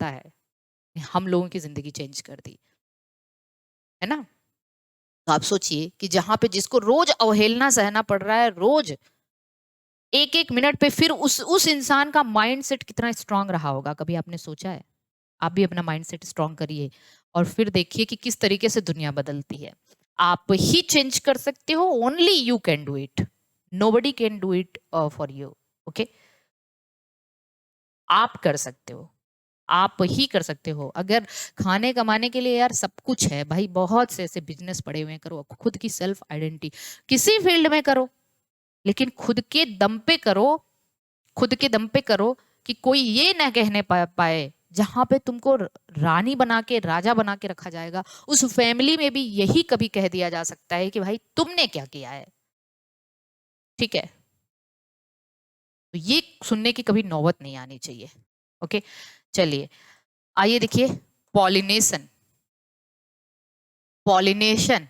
लगता है हम लोगों की जिंदगी चेंज कर दी, है ना। तो आप सोचिए कि जहां पे जिसको रोज अवहेलना सहना पड़ रहा है, रोज एक एक मिनट पे, फिर उस इंसान का माइंड सेट कितना स्ट्रांग रहा होगा, कभी आपने सोचा है? आप भी अपना माइंड सेट स्ट्रांग करिए और फिर देखिए कि किस तरीके से दुनिया बदलती है। आप ही चेंज कर सकते हो, only you can do it, nobody can do it for you. Okay, आप कर सकते हो, आप ही कर सकते हो। अगर खाने कमाने के लिए यार सब कुछ है भाई, बहुत से ऐसे बिजनेस पड़े हुए हैं, करो खुद की सेल्फ आइडेंटिटी किसी फील्ड में करो, लेकिन खुद के दम पे करो, खुद के दम पे करो कि कोई ये ना कहने पाए, जहां पे तुमको रानी बना के राजा बना के रखा जाएगा, उस फैमिली में भी यही कभी कह दिया जा सकता है कि भाई तुमने क्या किया है। ठीक है, तो ये सुनने की कभी नौबत नहीं आनी चाहिए। ओके, चलिए आइए देखिए, पॉलिनेशन। पॉलिनेशन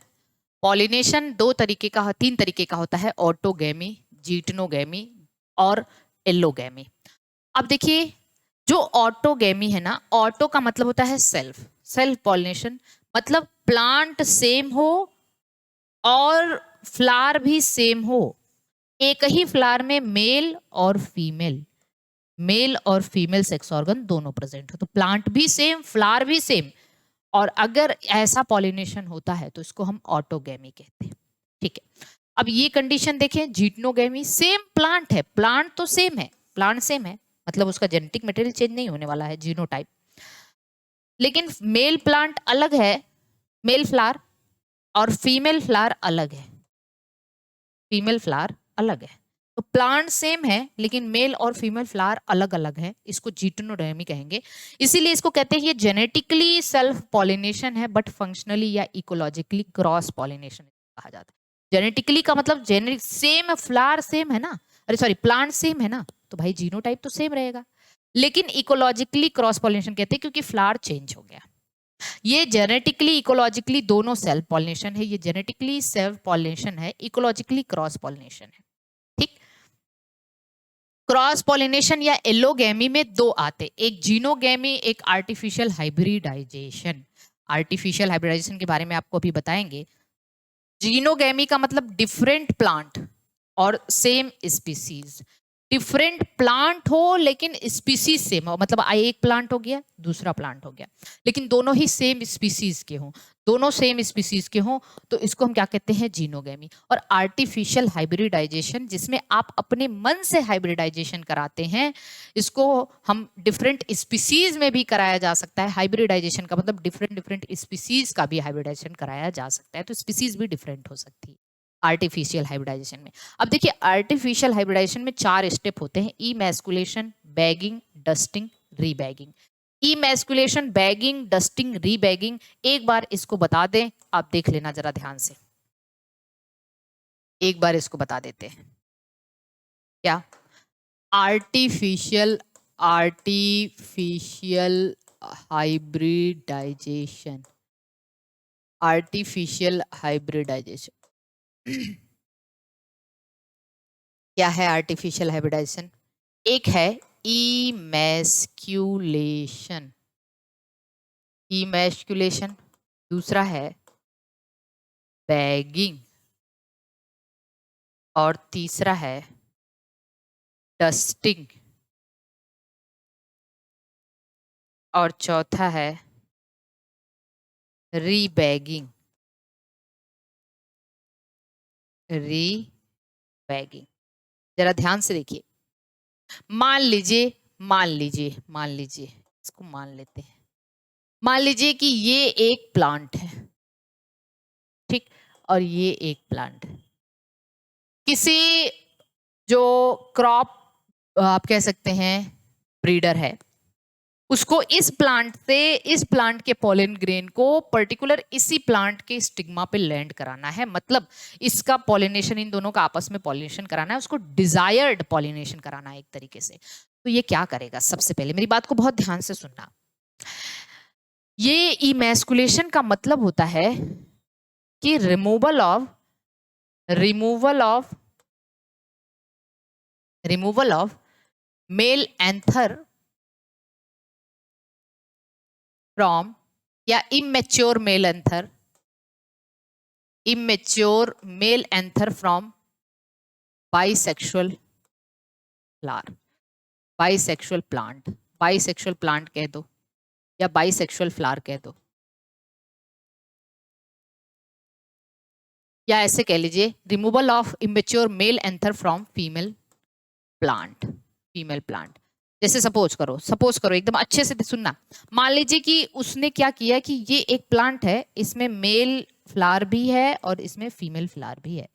पॉलिनेशन दो तरीके का, तीन तरीके का होता है, ऑटोगैमी, जीटनोगैमी और एल्लोगैमी। अब देखिए, जो ऑटोगैमी है ना, ऑटो का मतलब होता है सेल्फ, सेल्फ पॉलिनेशन, मतलब प्लांट सेम हो और फ्लावर भी सेम हो, एक ही फ्लावर में मेल और फीमेल सेक्स ऑर्गन दोनों प्रेजेंट हो, तो प्लांट भी सेम, फ्लावर भी सेम, और अगर ऐसा पॉलिनेशन होता है तो इसको हम ऑटोगैमी कहते हैं। ठीक है, अब ये कंडीशन देखें, जीटनोगैमी, सेम प्लांट है, प्लांट तो सेम है, प्लांट सेम है, मतलब उसका जेनेटिक मटेरियल चेंज नहीं होने वाला है, जीनोटाइप, लेकिन मेल प्लांट अलग है, मेल फ्लावर, और फीमेल फ्लावर अलग है, फीमेल फ्लावर अलग है। तो प्लांट सेम है लेकिन मेल और फीमेल फ्लावर अलग अलग है, इसको जीटनोडर्मी कहेंगे। इसीलिए इसको कहते हैं ये जेनेटिकली सेल्फ पॉलिनेशन है, बट फंक्शनली या इकोलॉजिकली क्रॉस पॉलिनेशन कहा जाता है। जेनेटिकली का मतलब जेनेटिक सेम, फ्लावर सेम है ना, अरे सॉरी प्लांट सेम है ना, तो भाई जीनोटाइप तो सेम रहेगा, लेकिन इकोलॉजिकली क्रॉस पॉलिनेशन कहते हैं क्योंकि फ्लावर चेंज हो गया। ये जेनेटिकली इकोलॉजिकली दोनों सेल्फ पॉलिनेशन है, ये जेनेटिकली सेल्फ पॉलिनेशन है, इकोलॉजिकली क्रॉस पॉलिनेशन है। ठीक, क्रॉस पॉलिनेशन या एलोगैमी में दो आते, एक जीनोगैमी, एक आर्टिफिशियल हाइब्रिडाइजेशन। आर्टिफिशियल हाइब्रिडाइजेशन के बारे में आपको अभी बताएंगे। जीनोगैमी का मतलब डिफरेंट प्लांट और सेम स्पीसीज, डिफरेंट प्लांट हो लेकिन स्पीसीज सेम हो, मतलब एक प्लांट हो गया दूसरा प्लांट हो गया, लेकिन दोनों ही सेम स्पीसीज के हों, दोनों सेम स्पीसीज के हों, तो इसको हम क्या कहते हैं, जीनोगैमी। और आर्टिफिशियल हाइब्रिडाइजेशन, जिसमें आप अपने मन से हाइब्रिडाइजेशन कराते हैं, इसको हम डिफरेंट स्पीसीज में भी कराया जा सकता है। हाइब्रिडाइजेशन का मतलब डिफरेंट डिफरेंट स्पीसीज का भी हाइब्रिडाइजेशन कराया जा सकता है, तो स्पीसीज भी डिफरेंट हो सकती है आर्टिफिशियल हाइब्रिडाइजेशन में। अब देखिए, आर्टिफिशियल हाइब्रिडाइजेशन में 4 स्टेप होते हैं, emasculation, bagging, dusting, rebagging. Emasculation, bagging, dusting, rebagging, एक बार इसको बता दें, आप देख लेना जरा ध्यान से, एक बार इसको बता देते हैं। क्या? Artificial artificial hybridization, artificial hybridization क्या है आर्टिफिशियल हाइब्रिडाइजेशन? एक है इमैस्कुलेशन, इमैस्कुलेशन, दूसरा है बैगिंग, और तीसरा है डस्टिंग, और चौथा है रीबैगिंग, रीबैगिंग। जरा ध्यान से देखिए, मान लीजिए, मान लीजिए, इसको मान लेते हैं, मान लीजिए कि ये एक प्लांट है, ठीक, और ये एक प्लांट है, किसी जो क्रॉप आप कह सकते हैं ब्रीडर है, उसको इस प्लांट से, इस प्लांट के पॉलन ग्रेन को पर्टिकुलर इसी प्लांट के स्टिग्मा पे लैंड कराना है, मतलब इसका पॉलिनेशन, इन दोनों का आपस में पॉलिनेशन कराना है, उसको डिजायर्ड पॉलिनेशन कराना है एक तरीके से। तो ये क्या करेगा? सबसे पहले मेरी बात को बहुत ध्यान से सुनना, ये इमैस्कुलेशन का मतलब होता है कि removal of removal of male anther from, या immature male anther, immature male anther from bisexual flower, bisexual plant, bisexual plant कह दो या bisexual flower कह दो, या ऐसे कह लीजिए removal of immature male anther from female plant, female plant। जैसे सपोज करो एकदम अच्छे से सुनना, मान लीजिए कि उसने क्या किया कि ये एक प्लांट है, इसमें मेल फ्लावर भी है और इसमें फीमेल फ्लावर भी है,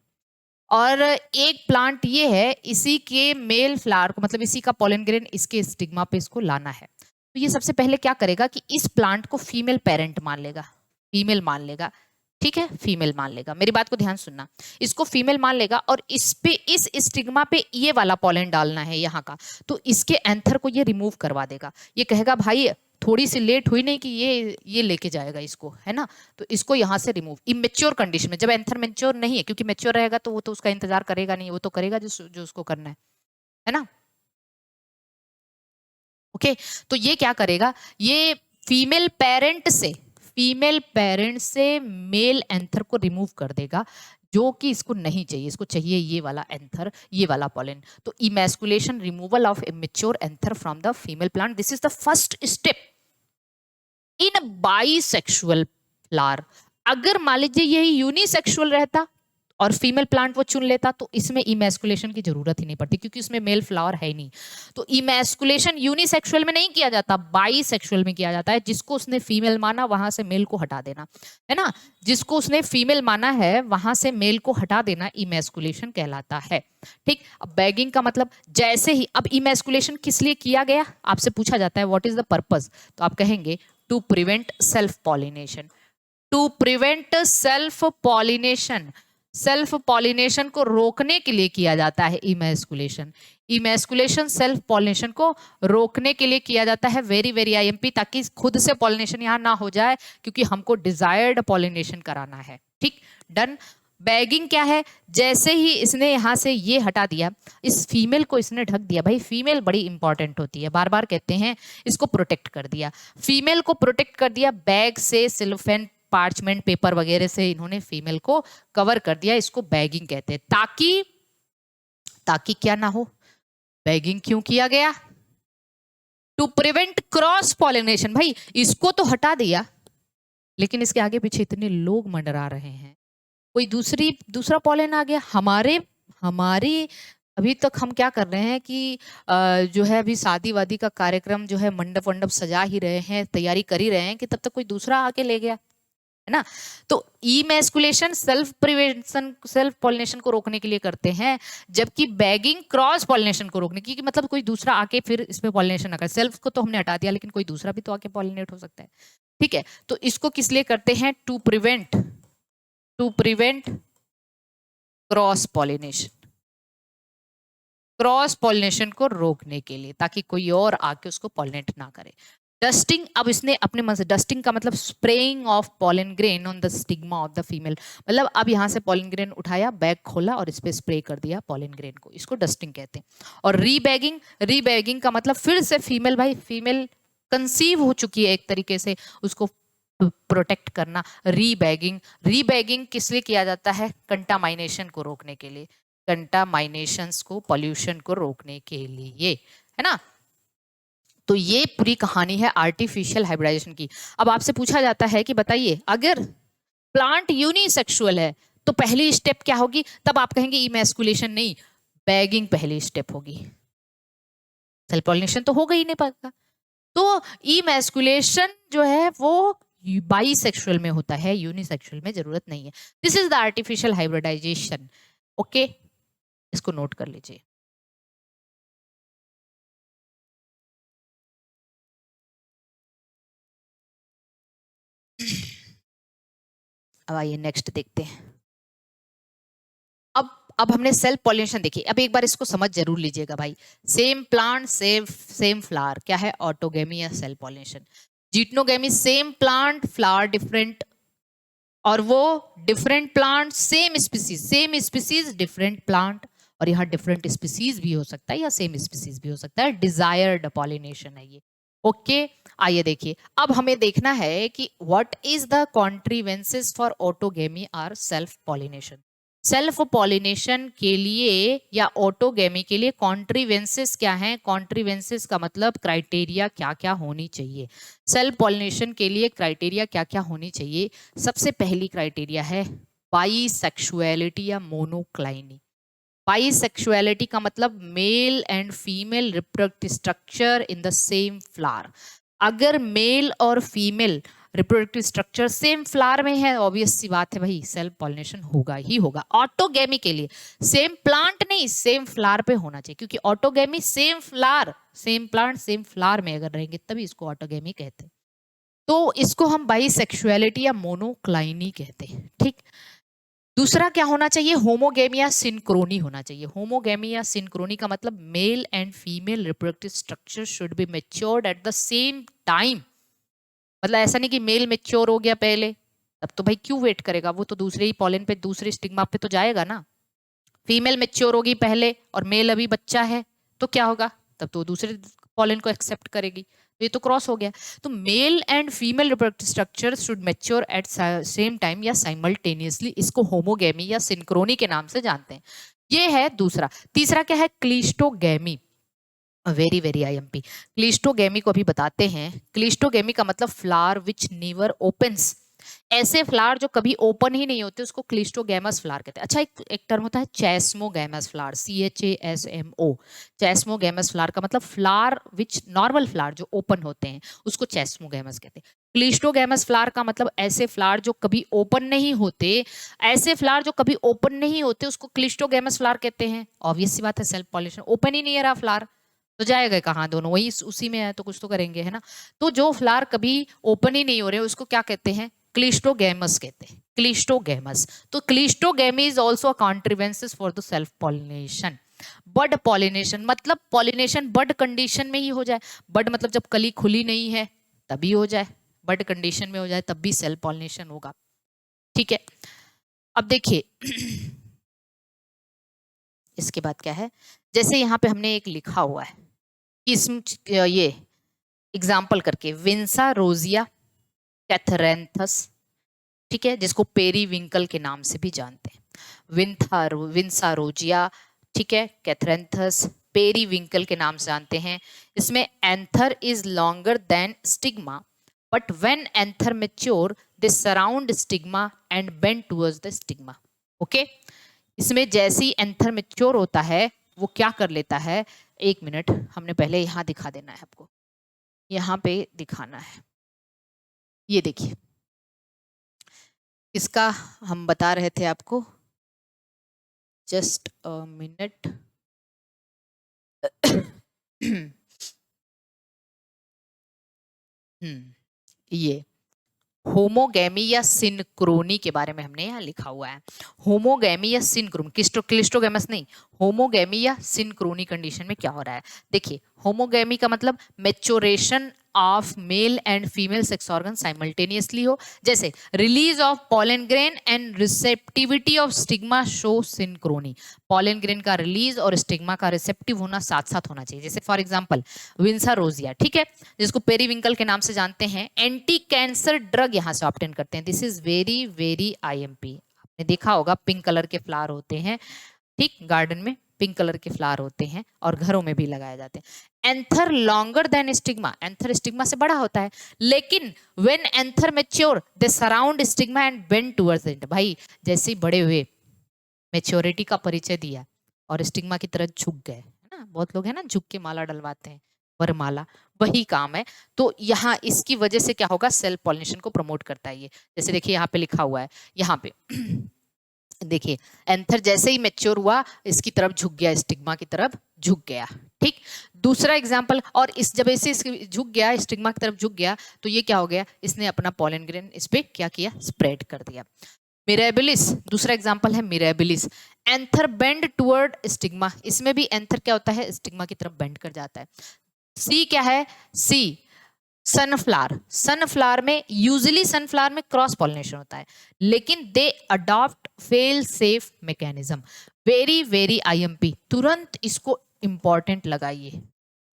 और एक प्लांट ये है, इसी के मेल फ्लावर को मतलब इसी का पोलन ग्रेन इसके स्टिग्मा पे इसको लाना है। तो ये सबसे पहले क्या करेगा कि इस प्लांट को फीमेल पेरेंट मान लेगा, फीमेल मान लेगा, ठीक है, फीमेल मान लेगा, मेरी बात को ध्यान सुनना, इसको फीमेल मान लेगा और इस पे इस स्टिग्मा पे ये वाला पोलन डालना है यहाँ का, तो इसके एंथर को ये रिमूव करवा देगा। ये कहेगा भाई थोड़ी सी लेट हुई नहीं कि ये लेके जाएगा इसको, है ना, तो इसको यहाँ से रिमूव, इमेच्योर कंडीशन में, जब एंथर मेच्योर नहीं है, क्योंकि मेच्योर रहेगा तो वो तो उसका इंतजार करेगा नहीं, वो तो करेगा जो उसको करना है ना। ओके, तो ये क्या करेगा, ये फीमेल पेरेंट से मेल एंथर को रिमूव कर देगा, जो कि इसको नहीं चाहिए, इसको चाहिए ये वाला एंथर, ये वाला पोलन। तो emasculation, removal of immature anther from the female plant, this is the first step in bisexual flower. अगर मान लीजिए यही यूनिसेक्सुअल रहता और फीमेल प्लांट वो चुन लेता तो इसमें इमैस्कुलेशन की जरूरत ही नहीं पड़ती, क्योंकि इसमें मेल फ्लावर है ही नहीं। तो इमैस्कुलेशन यूनिसेक्सुअल में नहीं किया जाता, बाइसेक्सुअल में किया जाता है। जिसको उसने फीमेल माना वहां से मेल को हटा देना, है ना, जिसको उसने फीमेल माना है वहां से मेल को हटा देना इमैस्कुलेशन कहलाता है। ठीक, अब बैगिंग का मतलब जैसे ही, अब इमैस्कुलेशन किस लिए किया गया आपसे पूछा जाता है, व्हाट इज द पर्पस, तो आप कहेंगे to prevent self pollination, to prevent self pollination, self pollination को रोकने के लिए किया जाता है इमैस्कुलेशन। इमैस्कुलेशन सेल्फ पॉलिनेशन को रोकने के लिए किया जाता है, वेरी वेरी आईएमपी, ताकि खुद से पॉलिनेशन यहाँ ना हो जाए, क्योंकि हमको डिजायर्ड पॉलिनेशन कराना है। ठीक, डन। बैगिंग क्या है, जैसे ही इसने यहाँ से ये हटा दिया, इस फीमेल को इसने ढक दिया, भाई फीमेल बड़ी इंपॉर्टेंट होती है, बार बार कहते हैं, इसको प्रोटेक्ट कर दिया, फीमेल को प्रोटेक्ट कर दिया, बैग से, सिलोफेन पार्चमेंट पेपर वगैरह से इन्होंने फीमेल को कवर कर दिया, इसको बैगिंग कहते हैं। ताकि क्या ना हो, बैगिंग क्यों किया गया, टू प्रिवेंट क्रॉस पॉलिनेशन। भाई इसको तो हटा दिया, लेकिन इसके आगे पीछे इतने लोग मंडरा रहे हैं, कोई दूसरा पॉलन आ गया, हमारे अभी तक हम क्या कर रहे हैं कि जो है अभी शादी वादी का कार्यक्रम जो है, मंडप वंडप सजा ही रहे हैं, तैयारी कर ही रहे हैं, कि तब तक कोई दूसरा आके ले गया, है ना। तो emasculation self prevention, self pollination को रोकने के लिए करते हैं, जबकि बैगिंग क्रॉस पॉलिनेशन को रोकने की, मतलब कोई दूसरा आके फिर इसमें पॉलिनेशन ना करे। सेल्फ को तो हमने हटा दिया, लेकिन कोई दूसरा भी तो आके पॉलिनेट हो सकता है, ठीक है। तो इसको किस लिए करते हैं, टू प्रिवेंट क्रॉस पॉलिनेशन को रोकने के लिए, ताकि कोई और आके उसको पॉलिनेट ना करे। डस्टिंग, अब इसने अपने मन से, डस्टिंग का मतलब spraying of pollen grain on the stigma of the female, मतलब अब यहाँ से पॉलन ग्रेन उठाया, बैग खोला और इस पे स्प्रे कर दिया पॉलन ग्रेन को, इसको डस्टिंग कहते हैं। और रीबैगिंग का मतलब फिर से फीमेल, भाई फीमेल कंसीव हो चुकी है एक तरीके से, उसको प्रोटेक्ट करना। रीबैगिंग किस लिए किया जाता है, कंटामाइनेशन को रोकने के लिए, कंटामाइनेशंस को, पॉल्यूशन को रोकने के लिए, है ना। तो ये पूरी कहानी है आर्टिफिशियल हाइब्रिडाइजेशन की। अब आपसे पूछा जाता है कि बताइए अगर प्लांट यूनिसेक्सुअल है तो पहली स्टेप क्या होगी, तब आप कहेंगे इमैस्कुलेशन नहीं, बैगिंग पहली स्टेप होगी, सेल्फ पॉलिनेशन तो होगा ही नहीं पाएगा। तो इमैस्कुलेशन जो है वो बाइसेक्सुअल में होता है, यूनिसेक्सुअल में जरूरत नहीं है। This is the artificial hybridization. Okay, इसको नोट कर लीजिए। अब आइए नेक्स्ट देखते हैं। अब हमने सेल्फ पॉलिनेशन देखी, अब एक बार इसको समझ जरूर लीजिएगा भाई। सेम प्लांट सेम फ्लावर, क्या है, ऑटोगेमी या self pollination. Geitonogamy same plant flower different, और वो different plant same species different plant, और यहाँ डिफरेंट स्पीसीज भी हो सकता है या सेम स्पीसीज भी हो सकता है, डिजायर्ड पॉलिनेशन है ये। ओके, आइए देखिए, अब हमें देखना है कि what is the contrivances for autogamy or self pollination. Self pollination के लिए या ऑटोगेमी के लिए कॉन्ट्रीवेंसेस क्या हैं? कॉन्ट्रीवेंसेस का मतलब क्राइटेरिया क्या क्या होनी चाहिए। सेल्फ पॉलिनेशन के लिए क्राइटेरिया क्या क्या होनी चाहिए? सबसे पहली क्राइटेरिया है बाईसेक्सुअलिटी या मोनोक्लाइनी। बाईसेक्सुअलिटी का मतलब mail and female reproductive structure in the same flower. अगर मेल और female reproductive structure same flower में है, ऑब्वियस सी बात है भाई, सेल्फ पॉलिनेशन होगा ही होगा। ऑटोगेमी के लिए सेम प्लांट नहीं, सेम फ्लावर पे होना चाहिए, क्योंकि autogamy same flower, same plant same flower में अगर रहेंगे तभी इसको ऑटोगेमी कहते हैं। तो इसको हम बाईसेक्सुअलिटी या मोनोक्लाइनी कहते हैं, ठीक। दूसरा क्या होना चाहिए? होमोगेमी या सिंक्रोनी होना चाहिए। होमोगेमी या सिंक्रोनी का मतलब mail and female reproductive structure should be matured at the same time. मतलब ऐसा नहीं कि मेल मैच्योर हो गया पहले, तब तो भाई क्यों वेट करेगा, वो तो दूसरे ही पॉलन पे, दूसरे स्टिग्मा पे तो जाएगा ना। फीमेल मैच्योर होगी पहले और मेल अभी बच्चा है, तो क्या होगा, तब तो दूसरे पॉलन को एक्सेप्ट करेगी, तो ये तो क्रॉस हो गया। तो male and female reproductive structure should mature at same time या साइमल्टेनियसली, इसको होमोगेमी या सिंक्रोनी के नाम से जानते हैं। ये है दूसरा। तीसरा क्या है? Cleistogamy. Very very IMP. Cleistogamy को अभी बताते हैं। क्लिस्टोगेमी का मतलब फ्लावर विच नेवर ओपन्स। ऐसे फ्लावर जो कभी ओपन ही नहीं होते उसको क्लिस्टोगेमस फ्लावर कहते हैं। अच्छा, एक टर्म होता है chasmogamous flower, CHASMO। Chasmogamous flower का मतलब फ्लावर विच, नॉर्मल फ्लावर जो ओपन होते हैं उसको चैस्मोगेमस कहते हैं। क्लिस्टोगेमस फ्लावर का मतलब ऐसे फ्लावर जो कभी ओपन नहीं होते, ऐसे फ्लावर जो कभी ओपन नहीं होते उसको क्लिस्टोगेमस फ्लावर कहते हैं। ऑब्वियस सी बात है, सेल्फ पॉलिनेशन, ओपन ही नहीं है रहा फ्लावर, तो जाएगा कहाँ, दोनों वही उसी में है तो कुछ तो करेंगे, है ना। तो जो फ्लावर कभी ओपन ही नहीं हो रहे उसको क्या कहते हैं? क्लिस्टोगेमस कहते हैं, क्लिस्टोगेमस। तो cleistogamy is also a contrivances for the self pollination. Bud pollination मतलब पॉलिनेशन बड कंडीशन में ही हो जाए। बड मतलब जब कली खुली नहीं है तभी हो जाए, बड कंडीशन में हो जाए तब भी सेल्फ पॉलिनेशन होगा, ठीक है। अब देखिए इसके बाद क्या है, जैसे यहाँ पे हमने एक लिखा हुआ है कि इसमें ये एग्जाम्पल करके, विंसा रोजिया कैथरेंथस, ठीक है, जिसको पेरीविंकल के नाम से भी जानते हैं। विंसा रोजिया, ठीक है, कैथरेंथस, पेरीविंकल के नाम से जानते हैं। इसमें anther is longer than stigma, but when anther mature they surround stigma and bend towards the stigma. Okay, इसमें जैसे ही एंथर मैच्योर होता है वो क्या कर लेता है, एक मिनट, हमने पहले यहाँ दिखा देना है आपको, यहाँ पे दिखाना है। ये देखिए, इसका हम बता रहे थे आपको, जस्ट अ मिनट। ये होमोगैमी या सिनक्रोनी के बारे में हमने यहाँ लिखा हुआ है। होमोगैमी या सिनक्रोनी, क्लिस्टोगेमस नहीं, होमोगैमी या सिनक्रोनी कंडीशन में क्या हो रहा है। देखिए, होमोगैमी का मतलब maturation of male and female sex organ simultaneously हो, जैसे release of pollen grain and receptivity of stigma show synchrony. Pollen grain का रिलीज और स्टिग्मा का रिसेप्टिव होना साथ साथ होना चाहिए। जैसे फॉर एग्जांपल विंसा रोजिया, ठीक है, जिसको पेरीविंकल के नाम से जानते हैं, एंटी कैंसर ड्रग यहाँ से ऑब्टेन करते हैं। This is very very IMP. आपने देखा होगा पिंक कलर के फ्लावर होते हैं, ठीक, गार्डन में पिंक कलर के फ्लावर होते हैं और घरों में भी लगाए जाते हैं। Anther longer than stigma, anther stigma से बड़ा होता है, लेकिन when anther mature they surround stigma and bend towards it. भाई जैसे ही बड़े हुए, मैच्योरिटी का परिचय दिया और स्टिग्मा की तरह झुक गए, है ना, बहुत लोग है ना झुक के माला डलवाते हैं, वरमाला, वही काम है। तो यहाँ इसकी वजह से क्या होगा, सेल्फ पॉलिनेशन को प्रमोट करता है ये। जैसे देखिए यहाँ पे लिखा हुआ है, यहाँ पे देखिए, एंथर जैसे ही मैच्योर हुआ इसकी तरफ झुक गया, स्टिग्मा की तरफ झुक गया, ठीक। दूसरा एग्जाम्पल, और इस जब ऐसे झुक गया, स्टिग्मा की तरफ झुक गया, तो ये क्या हो गया, इसने अपना पॉलन ग्रेन इस पे क्या किया, स्प्रेड कर दिया। मिरेबिलिस, दूसरा एग्जाम्पल है मिरेबिलिस, एंथर बेंड टुवर्ड स्टिग्मा, इसमें भी एंथर क्या होता है, स्टिग्मा की तरफ बेंड कर जाता है। सी क्या है, सी सनफ्लावर, सनफ्लावर में यूजुअली सनफ्लावर में क्रॉस पॉलिनेशन होता है, लेकिन they adopt fail safe mechanism. Very very IMP, तुरंत इसको इंपॉर्टेंट लगाइए,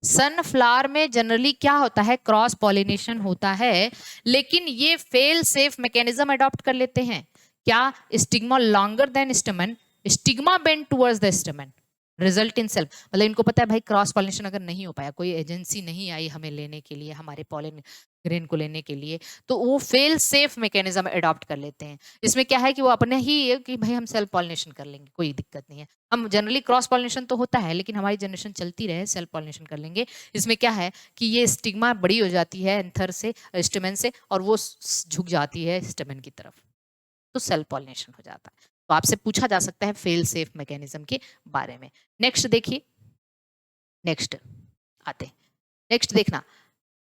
सनफ्लावर में जनरली क्या होता है, क्रॉस पॉलिनेशन होता है, लेकिन ये फेल सेफ मैकेनिज्म अडॉप्ट कर लेते हैं। क्या? Stigma longer than स्टेमन, stigma bend towards the स्टेमन, result in self. मतलब इनको पता है भाई क्रॉस पॉलिनेशन अगर नहीं हो पाया, कोई एजेंसी नहीं आई हमें लेने के लिए, हमारे पॉलिन ग्रेन को लेने के लिए, तो वो फेल सेफ मैकेनिज्म अडॉप्ट कर लेते हैं। इसमें क्या है कि वो अपने ही कि भाई हम सेल्फ पॉलिनेशन कर लेंगे, कोई दिक्कत नहीं है। हम जनरली क्रॉस पॉलिनेशन तो होता है, लेकिन हमारी जनरेशन चलती रहे, सेल्फ पॉलिनेशन कर लेंगे। इसमें क्या है कि ये स्टिग्मा बड़ी हो जाती है एंथर से, स्टेमन से, और वो झुक जाती है स्टेमन की तरफ, तो सेल्फ पॉलिनेशन हो जाता है। तो आपसे पूछा जा सकता है फेल सेफ मैकेनिज्म के बारे में। नेक्स्ट देखिए, नेक्स्ट आते, नेक्स्ट देखना,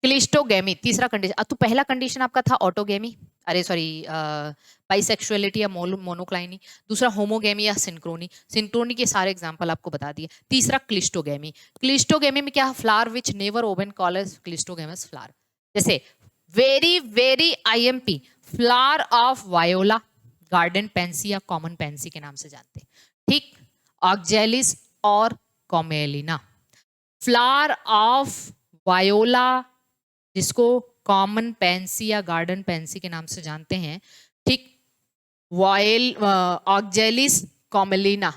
क्लिस्टोगेमी, तीसरा कंडीशन। तो पहला कंडीशन आपका था ऑटोगेमी, अरे सॉरी बाइसेक्सुअलिटी या मोनोक्लाइनी, दूसरा होमोगेमी या सिंक्रोनी, सिंक्रोनी के सारे एग्जांपल आपको बता दिए। तीसरा क्लिस्टोगेमी, क्लिस्टोगेमी में क्या, flower which never open called cleistogamous flower. जैसे very very IMP, flower of viola, garden pansy या कॉमन पेंसी के नाम से जानते हैं, ठीक, ऑक्जेलिस और कॉमेलिना। फ्लावर ऑफ वायोला जिसको कॉमन पेंसी या गार्डन पेंसी के नाम से जानते हैं, ठीक, वायल ऑक्जेलिस कॉमेलिना,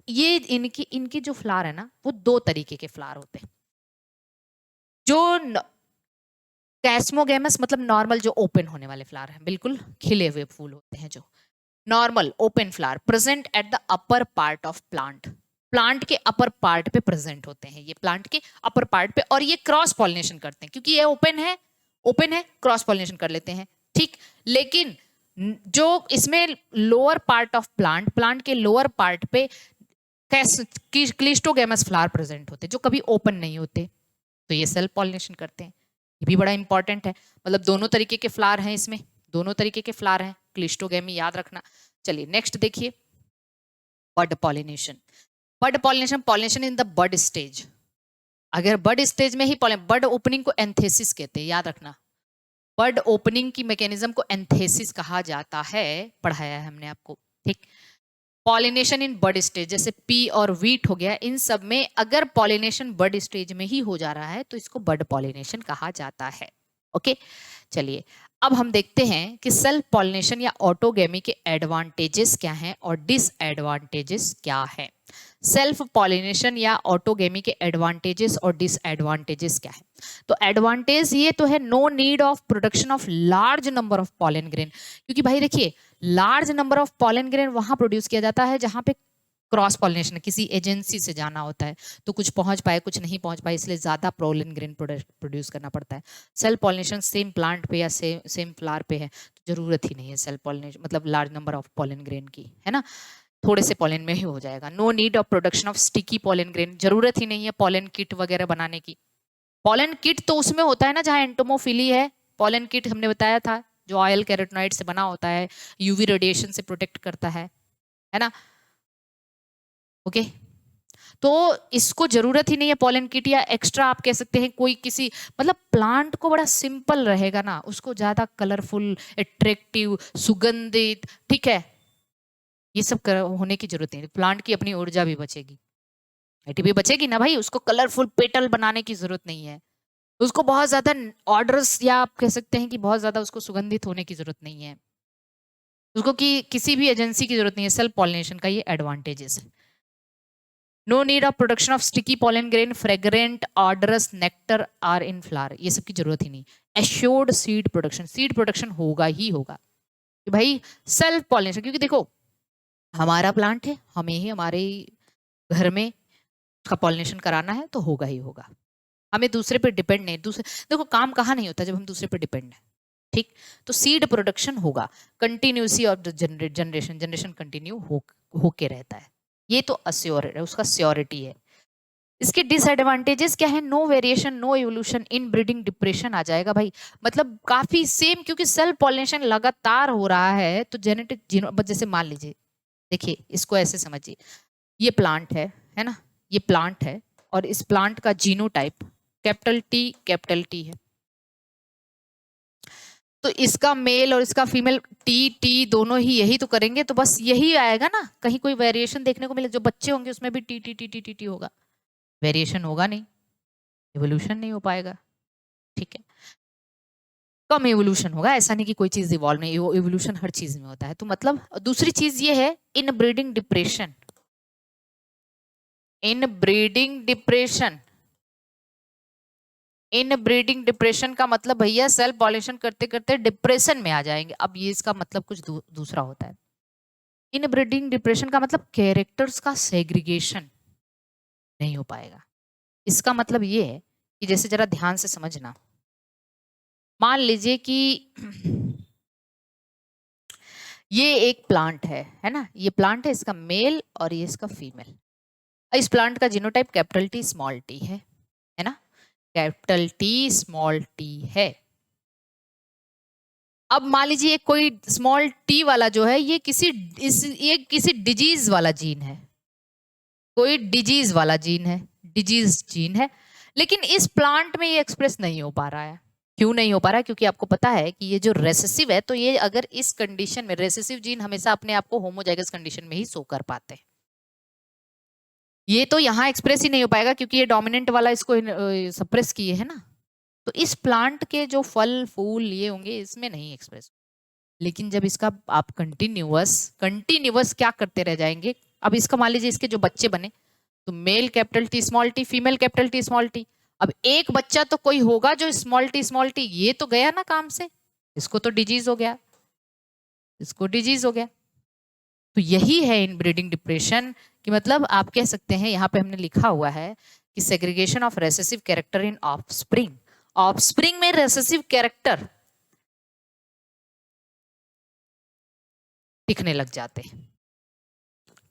ये इनके जो फ्लावर है ना, वो दो तरीके के फ्लावर होते हैं। जो कैस्मोगेमस मतलब नॉर्मल जो ओपन होने वाले फ्लावर हैं, बिल्कुल खिले हुए फूल होते हैं, जो normal open flower present at the upper part of plant, plant के अपर पार्ट पे प्रेजेंट होते हैं, ये प्लांट के अपर पार्ट पे, और ये क्रॉस पॉलिनेशन करते हैं क्योंकि ये ओपन है, ओपन है, क्रॉस पॉलिनेशन कर लेते हैं, ठीक। लेकिन जो इसमें lower part of plant, plant के लोअर पार्ट पे क्लिस्टोगेमस फ्लावर प्रेजेंट होते हैं जो कभी ओपन नहीं होते, तो ये सेल्फ पॉलिनेशन करते हैं। ये भी बड़ा इंपॉर्टेंट है, मतलब दोनों तरीके के फ्लावर हैं इसमें, दोनों तरीके के फ्लावर हैं, क्लिस्टोगेमी याद रखना। चलिए नेक्स्ट देखिए, bud pollination. Bud pollination, pollination in the bud stage. अगर बड स्टेज में ही बड ओपनिंग को एंथेसिस कहते हैं, याद रखना। बड ओपनिंग की मैकेनिज्म को एंथेसिस कहा जाता है, पढ़ाया है हमने आपको, ठीक। पॉलिनेशन इन बड स्टेज, जैसे पी और वीट हो गया, इन सब में अगर पॉलिनेशन बड स्टेज में ही हो जा रहा है तो इसको बड पॉलिनेशन कहा जाता है। ओके, चलिए अब हम देखते हैं कि सेल्फ पॉलिनेशन या ऑटोगेमी के एडवांटेजेस क्या हैं और डिसएडवांटेजेस क्या हैं। सेल्फ पॉलिनेशन या ऑटोगेमी के एडवांटेजेस और डिसएडवांटेजेस क्या है? तो एडवांटेज ये तो है, no need of production of large number of pollen grain, क्योंकि भाई देखिए large number of pollen grain वहां प्रोड्यूस किया जाता है जहां पे क्रॉस पॉलिनेशन किसी एजेंसी से जाना होता है, तो कुछ पहुंच पाए कुछ नहीं पहुंच पाए, इसलिए ज्यादा पॉलन ग्रेन प्रोड्यूस करना पड़ता है। सेल्फ पॉलिनेशन सेम प्लांट पे या सेम फ्लावर पे है, तो जरूरत ही नहीं है सेल्फ पॉलिनेशन मतलब large number of pollen grain की, है ना, थोड़े से पॉलन में ही हो जाएगा। No need of production of sticky pollen grain, जरूरत ही नहीं है पॉलन किट वगैरह बनाने की। पॉलन किट तो उसमें होता है ना जहां एंटोमोफिली है, पॉलन किट हमने बताया था जो ऑयल कैरोटिनॉइड से बना होता है, यूवी रेडिएशन से प्रोटेक्ट करता है ना। ओके, तो इसको जरूरत ही नहीं है पॉलन किट, या एक्स्ट्रा आप कह सकते हैं कोई किसी मतलब प्लांट को बड़ा सिंपल रहेगा ना, उसको ज्यादा कलरफुल, अट्रैक्टिव, सुगंधित, ठीक है, ये सब होने की जरूरत नहीं, प्लांट की अपनी ऊर्जा भी बचेगी, भी बचेगी ना भाई, उसको कलरफुल पेटल बनाने की जरूरत नहीं है, उसको बहुत ज्यादा ऑर्डर्स या आप कह सकते हैं कि बहुत ज्यादा उसको सुगंधित होने की जरूरत नहीं है, उसको किसी भी एजेंसी की जरूरत नहीं है। सेल्फ पॉलिनेशन का ये एडवांटेजेस है। No need of production of sticky pollen grain, fragrant, odours nectar are in flower, ये सब की जरूरत ही नहीं। Assured seed production, seed production होगा ही होगा कि भाई सेल्फ पॉलिनेशन, क्योंकि देखो हमारा प्लांट है, हमें ही हमारे घर में उसका पॉलिनेशन कराना है तो होगा ही होगा, हमें दूसरे पे डिपेंड नहीं, दूसरे देखो काम कहाँ नहीं होता जब हम दूसरे पे डिपेंड है, ठीक। तो सीड प्रोडक्शन होगा, कंटिन्यूसी ऑफ जनरेशन, जनरेशन कंटिन्यू होके रहता है, ये तो अस्योर है, उसका श्योरिटी है। इसके डिसएडवांटेजेस क्या है? No variation, no evolution, in breeding depression आ जाएगा भाई, मतलब काफी सेम, क्योंकि सेल्फ पॉलिनेशन लगातार हो रहा है तो जेनेटिक जैसे मान लीजिए, देखिए इसको ऐसे समझिए, ये प्लांट है ना, ये प्लांट है और इस प्लांट का जीनोटाइप कैपिटल टी है, तो इसका मेल और इसका फीमेल टी दोनों ही यही तो करेंगे, तो बस यही आएगा ना, कहीं कोई वेरिएशन देखने को मिले, जो बच्चे होंगे उसमें भी टी होगा, वेरिएशन होगा नहीं, एवोल्यूशन नहीं हो पाएगा। ठीक है, कम एवोल्यूशन होगा, ऐसा नहीं कि कोई चीज इवॉल्व नहीं, एवोल्यूशन हर चीज में होता है। तो मतलब दूसरी चीज ये है इन ब्रीडिंग डिप्रेशन, इन ब्रीडिंग डिप्रेशन, इन ब्रीडिंग डिप्रेशन का मतलब भैया सेल पॉलिनेशन करते करते डिप्रेशन में आ जाएंगे। अब ये इसका मतलब कुछ दूसरा होता है। इन ब्रीडिंग डिप्रेशन का मतलब कैरेक्टर्स का सेग्रीगेशन नहीं हो पाएगा। इसका मतलब ये है कि जैसे जरा ध्यान से समझना, मान लीजिए कि ये एक प्लांट है ना, ये प्लांट है, इसका मेल और ये इसका फीमेल। इस प्लांट का genotype capital T small T है ना, कैपिटल टी स्मॉल टी है। अब मान लीजिए कोई स्मॉल टी वाला जो है ये किसी डिजीज वाला जीन है, कोई डिजीज वाला जीन है, डिजीज जीन है, लेकिन इस प्लांट में ये एक्सप्रेस नहीं हो पा रहा है। क्यों नहीं हो पा रहा है? क्योंकि आपको पता है कि ये जो रेसेसिव है, तो ये अगर इस कंडीशन में, रेसेसिव जीन हमेशा अपने आप को होमोजाइगस कंडीशन में ही शो कर पाते हैं। ये तो यहाँ एक्सप्रेस ही नहीं हो पाएगा क्योंकि ये डोमिनेंट वाला इसको सप्रेस किए है ना। तो इस प्लांट के जो फल फूल ये होंगे इसमें नहीं एक्सप्रेस। लेकिन जब इसका आप कंटिन्यूअस क्या करते रह जाएंगे, अब इसका मान लीजिए इसके जो बच्चे बने, तो male capital T small T, female capital T small T. अब एक बच्चा तो कोई होगा जो स्मॉल टी, ये तो गया ना काम से, इसको तो डिजीज हो गया, इसको डिजीज हो गया। तो यही है इनब्रीडिंग डिप्रेशन कि मतलब आप कह सकते हैं, यहाँ पे हमने लिखा हुआ है कि segregation of recessive character in offspring, offspring में रेसेसिव कैरेक्टर दिखने लग जाते हैं।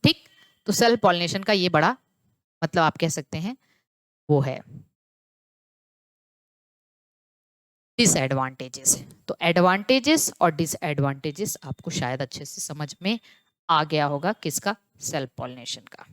ठीक, तो सेल पॉलिनेशन का ये बड़ा मतलब आप कह सकते हैं वो है डिसएडवांटेजेस। तो एडवांटेजेस और डिसएडवांटेजेस आपको शायद अच्छे से समझ में आ गया होगा किसका, सेल पॉलिनेशन का।